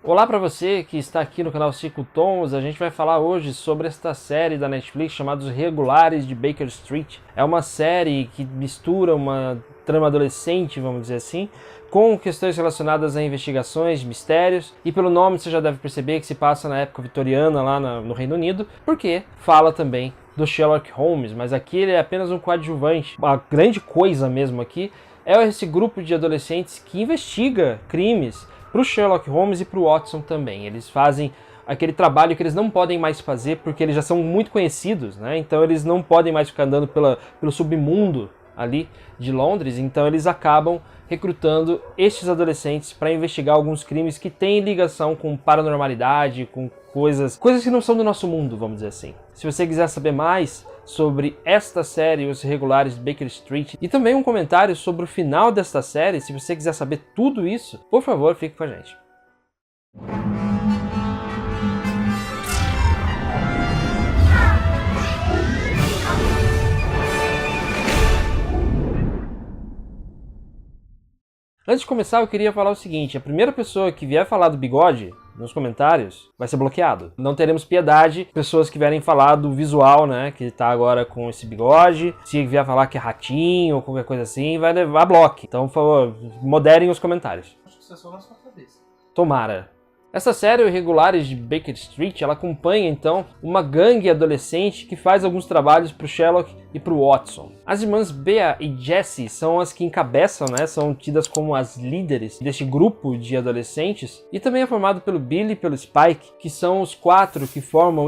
Olá para você que está aqui no canal Cinco Tons. A gente vai falar hoje sobre esta série da Netflix chamada Os Regulares de Baker Street. É uma série que mistura uma trama adolescente, vamos dizer assim, com questões relacionadas a investigações, mistérios, e pelo nome você já deve perceber que se passa na época vitoriana lá no Reino Unido, porque fala também do Sherlock Holmes, mas aqui ele é apenas um coadjuvante. A grande coisa mesmo aqui é esse grupo de adolescentes que investiga crimes para o Sherlock Holmes e para o Watson também. Eles fazem aquele trabalho que eles não podem mais fazer porque eles já são muito conhecidos, né? Então eles não podem mais ficar andando pelo submundo ali de Londres, então eles acabam recrutando estes adolescentes para investigar alguns crimes que têm ligação com paranormalidade, com coisas que não são do nosso mundo, vamos dizer assim. Se você quiser saber mais sobre esta série, Os Regulares de Baker Street, e também um comentário sobre o final desta série, se você quiser saber tudo isso, por favor, fique com a gente. Antes de começar, eu queria falar o seguinte: a primeira pessoa que vier falar do bigode nos comentários vai ser bloqueado. Não teremos piedade, pessoas que vierem falar do visual, né, que tá agora com esse bigode. Se vier falar que é ratinho ou qualquer coisa assim, vai levar bloco. Então, por favor, moderem os comentários. Acho que isso é só na sua cabeça. Tomara. Essa série, Os Regulares de Baker Street, ela acompanha, então, uma gangue adolescente que faz alguns trabalhos para o Sherlock e para o Watson. As irmãs Bea e Jessie são as que encabeçam, né, são tidas como as líderes deste grupo de adolescentes, e também é formado pelo Billy e pelo Spike, que são os quatro que formam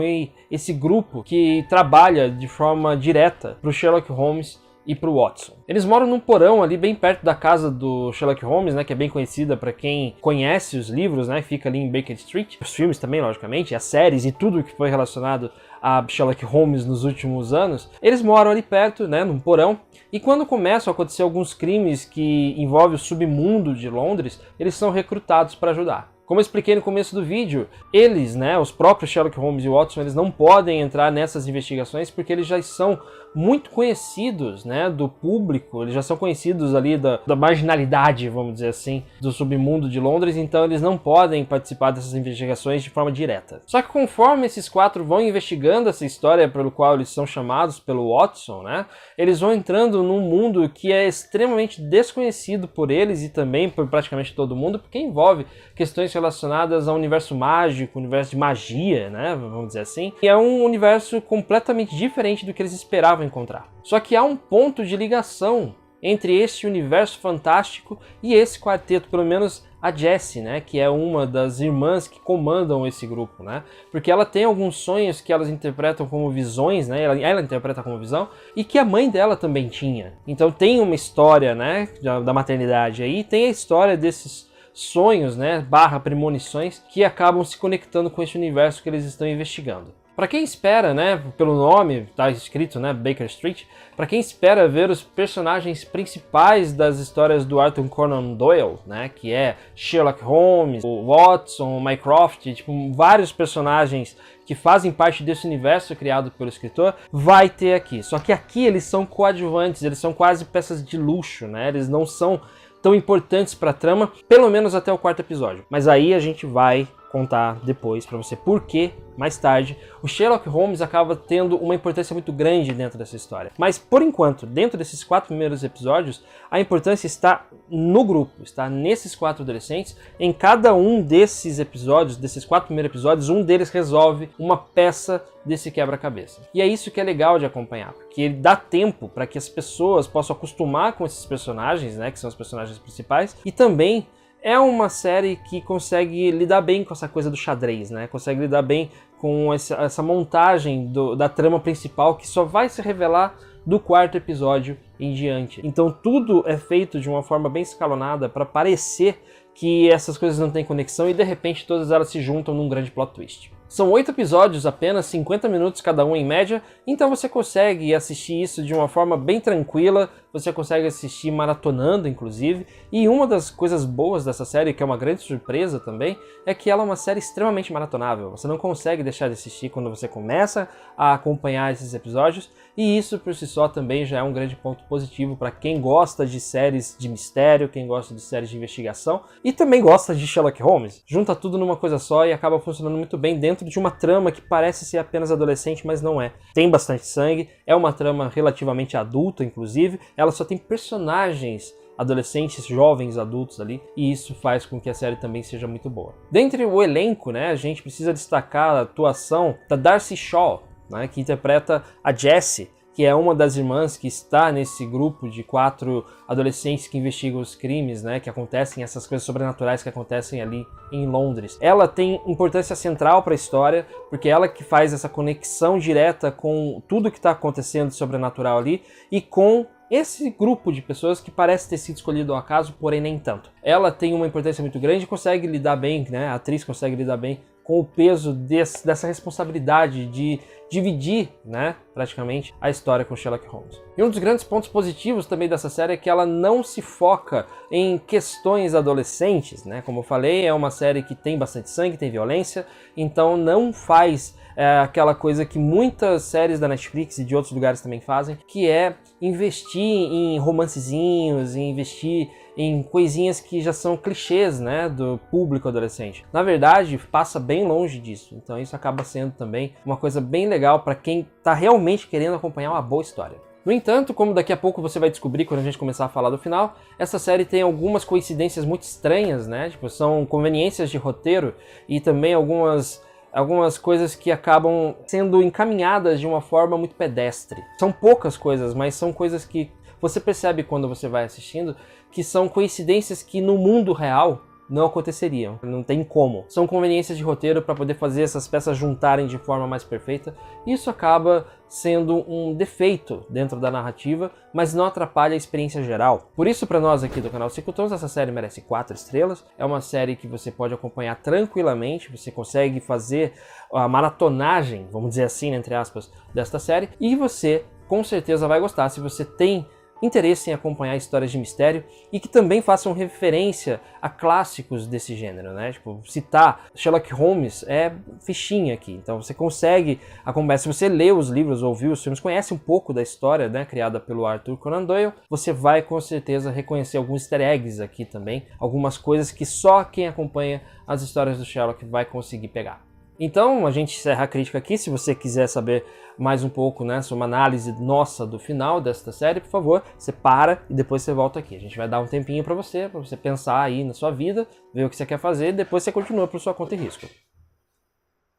esse grupo que trabalha de forma direta para o Sherlock Holmes e pro Watson. Eles moram num porão ali bem perto da casa do Sherlock Holmes, né, que é bem conhecida para quem conhece os livros, né, fica ali em Baker Street. Os filmes também, logicamente, as séries e tudo que foi relacionado a Sherlock Holmes nos últimos anos. Eles moram ali perto, né, num porão, e quando começam a acontecer alguns crimes que envolvem o submundo de Londres, eles são recrutados para ajudar. Como eu expliquei no começo do vídeo, eles, né, os próprios Sherlock Holmes e Watson, eles não podem entrar nessas investigações porque eles já são muito conhecidos, né, do público, eles já são conhecidos ali da marginalidade, vamos dizer assim, do submundo de Londres, então eles não podem participar dessas investigações de forma direta. Só que conforme esses quatro vão investigando essa história pelo qual eles são chamados pelo Watson, né, eles vão entrando num mundo que é extremamente desconhecido por eles e também por praticamente todo mundo, porque envolve questões relacionadas ao universo mágico, universo de magia, né, vamos dizer assim, e é um universo completamente diferente do que eles esperavam encontrar. Só que há um ponto de ligação entre esse universo fantástico e esse quarteto, pelo menos a Jessie, né, que é uma das irmãs que comandam esse grupo, né, porque ela tem alguns sonhos que elas interpretam como visões, né, ela interpreta como visão, e que a mãe dela também tinha. Então tem uma história, né, da maternidade aí, tem a história desses sonhos, né, barra premonições, que acabam se conectando com esse universo que eles estão investigando. Para quem espera, né, pelo nome, tá escrito, né, Baker Street, para quem espera ver os personagens principais das histórias do Arthur Conan Doyle, né, que é Sherlock Holmes, o Watson, o Mycroft, tipo, vários personagens que fazem parte desse universo criado pelo escritor, vai ter aqui. Só que aqui eles são coadjuvantes, eles são quase peças de luxo, né, eles não são tão importantes para a trama, pelo menos até o quarto episódio. Mas aí a gente vai contar depois para você por que, mais tarde, o Sherlock Holmes acaba tendo uma importância muito grande dentro dessa história. Mas, por enquanto, dentro desses 4 primeiros episódios, a importância está no grupo, está nesses 4 adolescentes. Em cada um desses episódios, desses 4 primeiros episódios, um deles resolve uma peça desse quebra-cabeça. E é isso que é legal de acompanhar, porque ele dá tempo para que as pessoas possam acostumar com esses personagens, né, que são os personagens principais, e também é uma série que consegue lidar bem com essa coisa do xadrez, né? Consegue lidar bem com essa montagem da trama principal que só vai se revelar do quarto episódio em diante. Então tudo é feito de uma forma bem escalonada para parecer que essas coisas não têm conexão e de repente todas elas se juntam num grande plot twist. São 8 episódios, apenas 50 minutos cada um em média, então você consegue assistir isso de uma forma bem tranquila, você consegue assistir maratonando, inclusive. E uma das coisas boas dessa série, que é uma grande surpresa também, é que ela é uma série extremamente maratonável. Você não consegue deixar de assistir quando você começa a acompanhar esses episódios, e isso por si só também já é um grande ponto positivo para quem gosta de séries de mistério, quem gosta de séries de investigação e também gosta de Sherlock Holmes. Junta tudo numa coisa só e acaba funcionando muito bem dentro de uma trama que parece ser apenas adolescente, mas não é. Tem bastante sangue, é uma trama relativamente adulta, inclusive, ela só tem personagens adolescentes, jovens, adultos ali, e isso faz com que a série também seja muito boa. Dentre o elenco, né, a gente precisa destacar a atuação da Darcy Shaw, né, que interpreta a Jessie, que é uma das irmãs que está nesse grupo de 4 adolescentes que investigam os crimes, né, que acontecem, essas coisas sobrenaturais que acontecem ali em Londres. Ela tem importância central para a história, porque ela que faz essa conexão direta com tudo que está acontecendo sobrenatural ali e com esse grupo de pessoas que parece ter sido escolhido ao acaso, porém nem tanto. Ela tem uma importância muito grande e consegue lidar bem, né, a atriz consegue lidar bem com o peso dessa responsabilidade de dividir, né, praticamente, a história com Sherlock Holmes. E um dos grandes pontos positivos também dessa série é que ela não se foca em questões adolescentes, né? Como eu falei, é uma série que tem bastante sangue, tem violência, então não faz aquela coisa que muitas séries da Netflix e de outros lugares também fazem, que é investir em romancezinhos, investir em coisinhas que já são clichês, né, do público adolescente. Na verdade, passa bem longe disso, então isso acaba sendo também uma coisa bem legal para quem está realmente querendo acompanhar uma boa história. No entanto, como daqui a pouco você vai descobrir quando a gente começar a falar do final, essa série tem algumas coincidências muito estranhas, né, tipo, são conveniências de roteiro e também algumas coisas que acabam sendo encaminhadas de uma forma muito pedestre. São poucas coisas, mas são coisas que você percebe quando você vai assistindo, que são coincidências que no mundo real não aconteceriam, não tem como. São conveniências de roteiro para poder fazer essas peças juntarem de forma mais perfeita. Isso acaba sendo um defeito dentro da narrativa, mas não atrapalha a experiência geral. Por isso, para nós aqui do canal Cinco Tons, essa série merece 4 estrelas. É uma série que você pode acompanhar tranquilamente, você consegue fazer a maratonagem, vamos dizer assim, entre aspas, desta série, e você com certeza vai gostar se você tem interesse em acompanhar histórias de mistério e que também façam referência a clássicos desse gênero, né? Tipo, citar Sherlock Holmes é fichinha aqui, então você consegue acompanhar. Se você lê os livros ou viu os filmes, conhece um pouco da história, né, criada pelo Arthur Conan Doyle, você vai com certeza reconhecer alguns easter eggs aqui também, algumas coisas que só quem acompanha as histórias do Sherlock vai conseguir pegar. Então, a gente encerra a crítica aqui. Se você quiser saber mais um pouco, né, sobre uma análise nossa do final desta série, por favor, você para e depois você volta aqui. A gente vai dar um tempinho para você pensar aí na sua vida, ver o que você quer fazer, e depois você continua por sua conta e risco.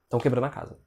Estão quebrando a casa.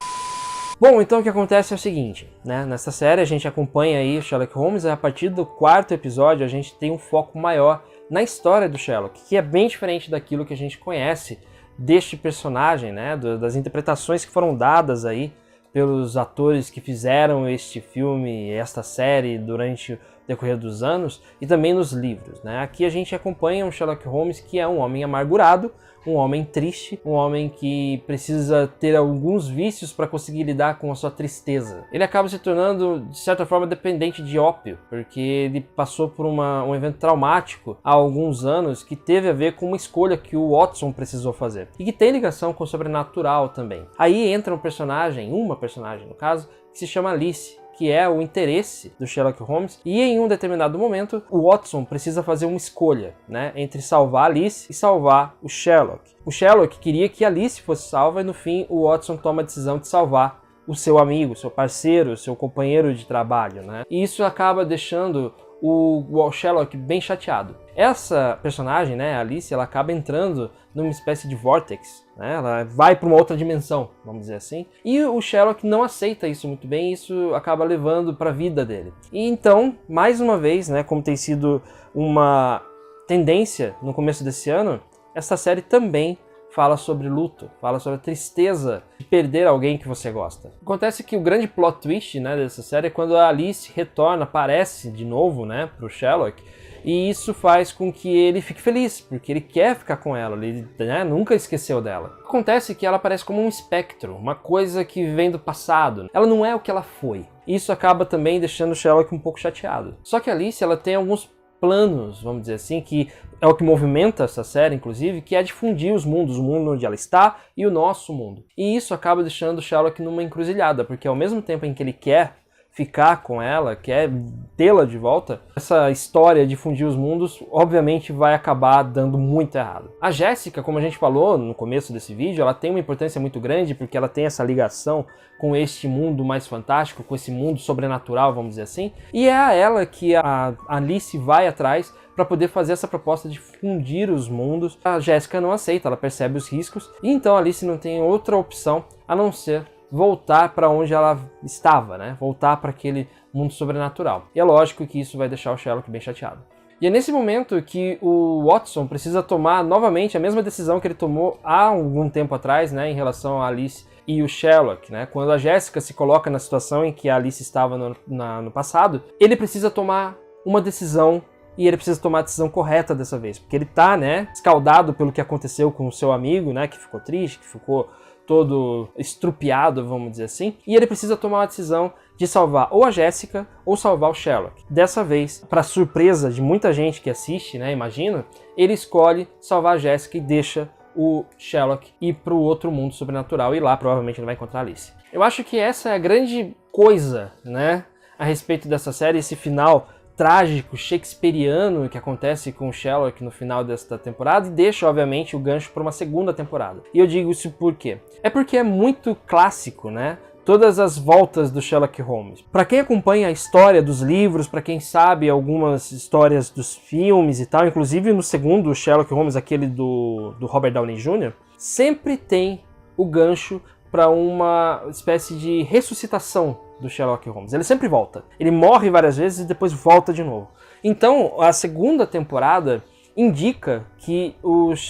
Bom, então o que acontece é o seguinte, né, nessa série a gente acompanha aí Sherlock Holmes, e a partir do 4º episódio a gente tem um foco maior na história do Sherlock, que é bem diferente daquilo que a gente conhece deste personagem, né, das interpretações que foram dadas aí pelos atores que fizeram este filme, esta série durante o decorrer dos anos e também nos livros, né? Aqui a gente acompanha um Sherlock Holmes que é um homem amargurado, um homem triste, um homem que precisa ter alguns vícios para conseguir lidar com a sua tristeza. Ele acaba se tornando, de certa forma, dependente de ópio, porque ele passou por um evento traumático há alguns anos que teve a ver com uma escolha que o Watson precisou fazer e que tem ligação com o sobrenatural também. Aí entra uma personagem no caso, que se chama Alice, que é o interesse do Sherlock Holmes, e em um determinado momento o Watson precisa fazer uma escolha, né, entre salvar Alice e salvar o Sherlock. O Sherlock queria que Alice fosse salva e no fim o Watson toma a decisão de salvar o seu amigo, seu parceiro, seu companheiro de trabalho, né? E isso acaba deixando o Sherlock bem chateado. Essa personagem, né, a Alice, ela acaba entrando numa espécie de vortex, né? Ela vai para uma outra dimensão, vamos dizer assim. E o Sherlock não aceita isso muito bem, e isso acaba levando para a vida dele. E então, mais uma vez, né, como tem sido uma tendência no começo desse ano, essa série também fala sobre luto, fala sobre a tristeza de perder alguém que você gosta. Acontece que o grande plot twist, né, dessa série é quando a Alice retorna, aparece de novo, né, pro Sherlock, E isso faz com que ele fique feliz, porque ele quer ficar com ela, ele, né, nunca esqueceu dela. Acontece que ela parece como um espectro, uma coisa que vem do passado. Ela não é o que ela foi. Isso acaba também deixando o Sherlock um pouco chateado. Só que a Alice, ela tem alguns planos, vamos dizer assim, que é o que movimenta essa série, inclusive, que é difundir os mundos, o mundo onde ela está e o nosso mundo. E isso acaba deixando o Sherlock numa encruzilhada, porque ao mesmo tempo em que ele quer ficar com ela, quer tê-la de volta, essa história de fundir os mundos, obviamente vai acabar dando muito errado. A Jéssica, como a gente falou no começo desse vídeo, ela tem uma importância muito grande porque ela tem essa ligação com este mundo mais fantástico, com esse mundo sobrenatural, vamos dizer assim, e é a ela que a Alice vai atrás para poder fazer essa proposta de fundir os mundos. A Jéssica não aceita, ela percebe os riscos, e então a Alice não tem outra opção a não ser voltar para onde ela estava, né? Voltar para aquele mundo sobrenatural. E é lógico que isso vai deixar o Sherlock bem chateado. E é nesse momento que o Watson precisa tomar novamente a mesma decisão que ele tomou há algum tempo atrás, né, em relação a Alice e o Sherlock, né? Quando a Jéssica se coloca na situação em que a Alice estava no passado, ele precisa tomar uma decisão. E ele precisa tomar a decisão correta dessa vez, porque ele tá, né, escaldado pelo que aconteceu com o seu amigo, né, que ficou triste, que ficou todo estrupiado, vamos dizer assim, e ele precisa tomar uma decisão de salvar ou a Jéssica ou salvar o Sherlock. Dessa vez, para surpresa de muita gente que assiste, né, imagina, ele escolhe salvar a Jéssica e deixa o Sherlock ir para o outro mundo sobrenatural, e lá provavelmente ele vai encontrar a Alice. Eu acho que essa é a grande coisa, né, a respeito dessa série, esse final trágico, shakespeariano que acontece com o Sherlock no final desta temporada, e deixa, obviamente, o gancho para uma segunda temporada. E eu digo isso por quê? É porque é muito clássico, né? Todas as voltas do Sherlock Holmes. Para quem acompanha a história dos livros, para quem sabe algumas histórias dos filmes e tal, inclusive no segundo Sherlock Holmes, aquele do Robert Downey Jr., sempre tem o gancho para uma espécie de ressuscitação do Sherlock Holmes. Ele sempre volta. Ele morre várias vezes e depois volta de novo. Então, a segunda temporada indica que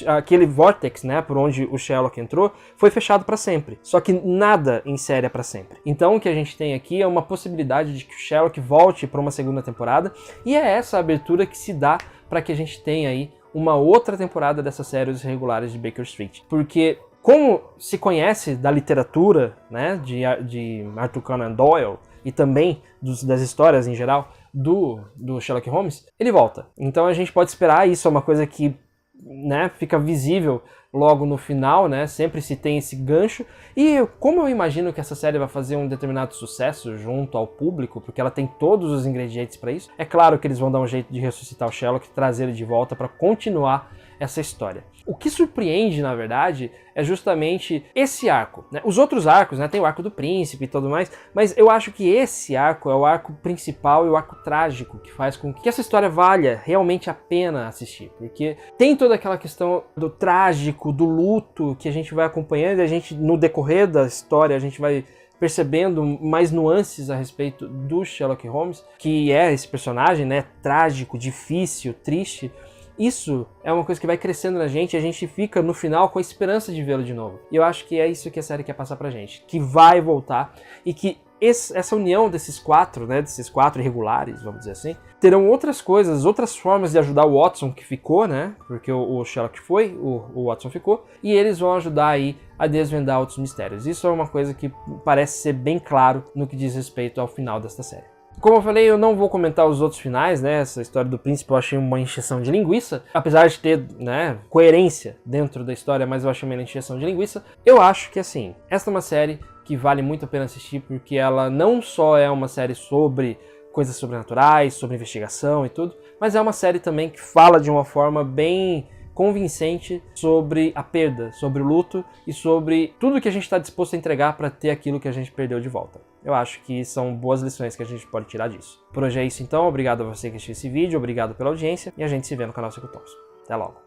aquele vortex, né, por onde o Sherlock entrou, foi fechado para sempre. Só que nada em série é para sempre. Então, o que a gente tem aqui é uma possibilidade de que o Sherlock volte para uma segunda temporada, e é essa abertura que se dá para que a gente tenha aí uma outra temporada dessa série Os Irregulares de Baker Street. Porque como se conhece da literatura, né, de Arthur Conan Doyle e também das histórias em geral do Sherlock Holmes, ele volta. Então a gente pode esperar, isso é uma coisa que, né, fica visível logo no final, né, sempre se tem esse gancho. E como eu imagino que essa série vai fazer um determinado sucesso junto ao público, porque ela tem todos os ingredientes para isso, é claro que eles vão dar um jeito de ressuscitar o Sherlock e trazer ele de volta para continuar essa história. O que surpreende, na verdade, é justamente esse arco, né? Os outros arcos, né? Tem o arco do príncipe e tudo mais, mas eu acho que esse arco é o arco principal e o arco trágico que faz com que essa história valha realmente a pena assistir, porque tem toda aquela questão do trágico, do luto que a gente vai acompanhando, e a gente, no decorrer da história, a gente vai percebendo mais nuances a respeito do Sherlock Holmes, que é esse personagem, né? Trágico, difícil, triste. Isso é uma coisa que vai crescendo na gente e a gente fica no final com a esperança de vê-lo de novo. E eu acho que é isso que a série quer passar pra gente, que vai voltar e que essa união desses quatro, né, desses quatro irregulares, vamos dizer assim, terão outras coisas, outras formas de ajudar o Watson que ficou, né, porque o Sherlock foi, o Watson ficou, e eles vão ajudar aí a desvendar outros mistérios. Isso é uma coisa que parece ser bem claro no que diz respeito ao final desta série. Como eu falei, eu não vou comentar os outros finais, né? Essa história do príncipe eu achei uma encheção de linguiça. Apesar de ter, né, coerência dentro da história, mas eu achei uma encheção de linguiça. Eu acho que, assim, esta é uma série que vale muito a pena assistir, porque ela não só é uma série sobre coisas sobrenaturais, sobre investigação e tudo, mas é uma série também que fala de uma forma bem convincente sobre a perda, sobre o luto e sobre tudo que a gente está disposto a entregar para ter aquilo que a gente perdeu de volta. Eu acho que são boas lições que a gente pode tirar disso. Por hoje é isso então, obrigado a você que assistiu esse vídeo, obrigado pela audiência e a gente se vê no canal Secutons. Até logo!